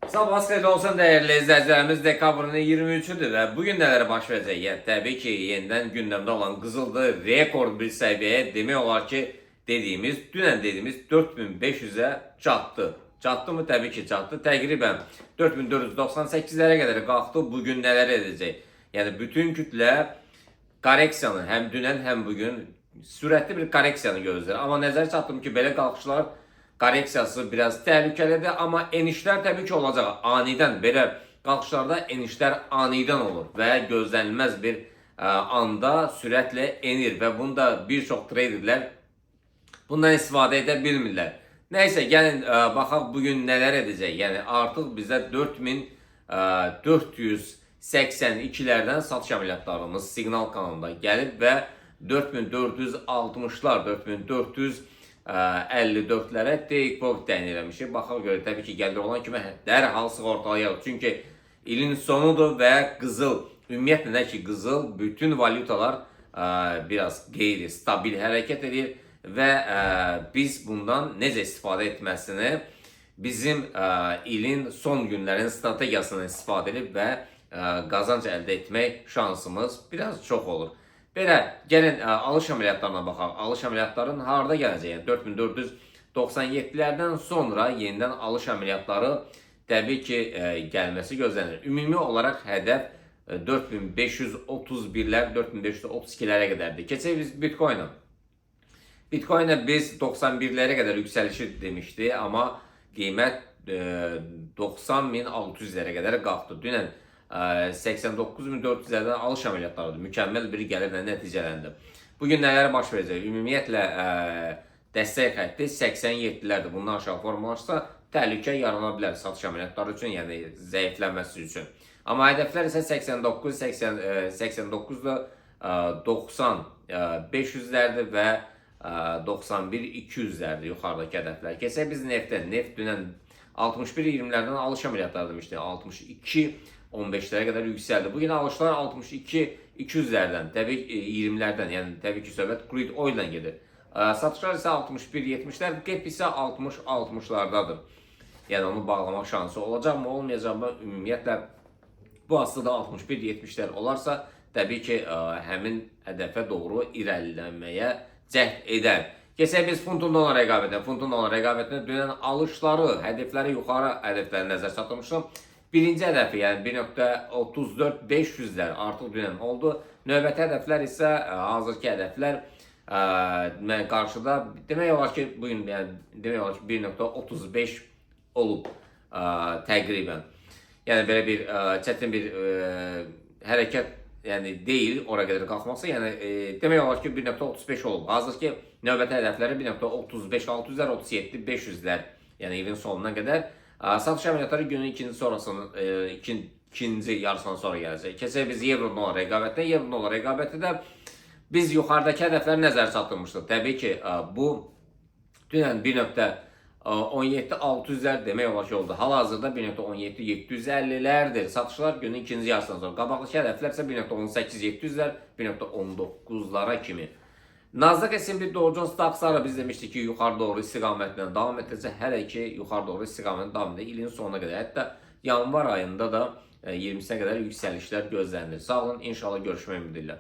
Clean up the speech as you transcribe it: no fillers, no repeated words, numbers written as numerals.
Sabah xeyir olsun değerli izleyicilerimiz, dekabrın 23'üdür ve bugün neler baş verəcək? Yani, tabii ki yeniden gündemde olan Qızıldı rekord bir seviyeye demek olar ki dünən dediğimiz 4500'e çattı. Çattı mı? Tabii ki çattı. Təqribən 4498'lere kadar qalxdı. Bugün neler edecek? Yani bütün kütle koreksiyanı hem dünən hem bugün sürətli bir koreksiyanı gözler. Ama nəzər çatdım ki, belə qalxışlar koreksiyası biraz təhlükəlidir, amma enişlər təbii ki olacaq. Aniden belə qalxışlarda enişlər aniden olur və gözlənilməz bir anda sürətlə enir və bunda bir çox traderlər bundan istifadə edə bilmirlər. Nəysə, gəlin baxaq bugün nələr edəcək. Yəni artıq bizdə 4482-lərdən satış əməliyyatlarımız siqnal kanalında gəlib və 4460'lar, 4454'lərə take profit təyin eləmişik. Baxaq görə təbii ki gəlir olan kimi dərhal sığortalayaq. Çünki ilin sonudur və qızıl, ümumiyyətlə nə ki qızıl, bütün valutalar biraz qeyri stabil hərəkət edir və biz bundan necə istifadə etməsini bizim ilin son günlərin strategiyasını istifadə edib və qazanc əldə etmək şansımız biraz çox olur. Belə, gəlin alış əməliyyatlarına baxaq. Alış əməliyyatların harada gələcək? Yəni 4497'lərdən sonra yenidən alış əməliyyatları təbii ki gəlməsi gözlənir. Ümumi olaraq hədəf 4531'lər, 4532'lərə qədərdir. Keçək biz Bitcoin'a. Bitcoin'e biz 91'lere kadar yükselişi demişti ama kıymet 90.600'lere kadar kalktı. Dünən 89.400'lerden alış əməliyyatlarıdır. Mükemmel bir gəlirlə nəticələndi. Bugün nələr baş verəcək? Ümumiyyətlə dəstək xətti 87'lərdir. Bundan aşağı formalaşsa təhlükə yarana bilər satış əməliyyatları üçün, yəni zəiflənməsi üçün. Amma hədəflər isə 89, 89 da 90 500'lərdir və 91-200'lərdir yuxarıdakı hədəflər. Keçək biz neftdən. Neft dünən 61-20'lərdən alış əməliyyatları demişdi. 62-15'lərə qədər yüksəldi. Bugün alışlar 62-200'lərdən, təbii 20'lərdən, yəni təbii ki söhbət crude oil'dan gedir. Satışlar isə 61-70'lər, qep isə 60-60'lardadır. Yəni onu bağlamaq şansı olacaq mı, olmayacaq mı? Ümumiyyətlə bu aslında 61-70'lər olarsa təbii ki həmin hədəfə doğru irəliləməyə cəhd edər. Keçək biz funtun dolar rəqabətinə. Funtun dolar rəqabətinə dünən alışları, hədəfləri yuxarı hədəfləri nəzər çatdırmışdım. Birinci hədəfi, yəni 1.34-500'lər artıq dünən oldu. Növbəti hədəflər isə hazırki hədəflər qarşıda demək olar ki bugün yəni demək olar ki 1.35 olub təqribən. Yəni belə bir çətin bir hərəkət yəni deyil oraya qədər qalxması, yəni demək olar ki 1.35 olub. Hazırki növbəti hədəfləri 1.35-600'lər, 37-500'lər, yəni ilin sonuna qədər. Satış əməliyyatları günün ikinci yarısından sonra gələcək. Keçək biz euro dolar rəqabətinə. Euro dolar rəqabətində biz yuxarıdakı hədəfləri nəzər çatdırmışdıq. Təbii ki bu dünən 1.17-600'lər demək olar ki oldu. Hal-hazırda 1.17-750'lərdir. Satışlar günün ikinci yarısından sonra. Qabaqdakı hədəflər isə 1.18-700'lər, 1.19'lara kimi. Nasdaq S&P Dow Jones Dax'lara biz demiştik ki yuxarı doğru istiqamətlə davam edəcək. Hələ ki yuxarı doğru istiqamətlə davam edəcək ilin sonuna qədər. Hətta yanvar ayında da 20'sinə qədər yüksəlişlər gözlənilir. Sağ olun, inşallah görüşmək ümidi ilə.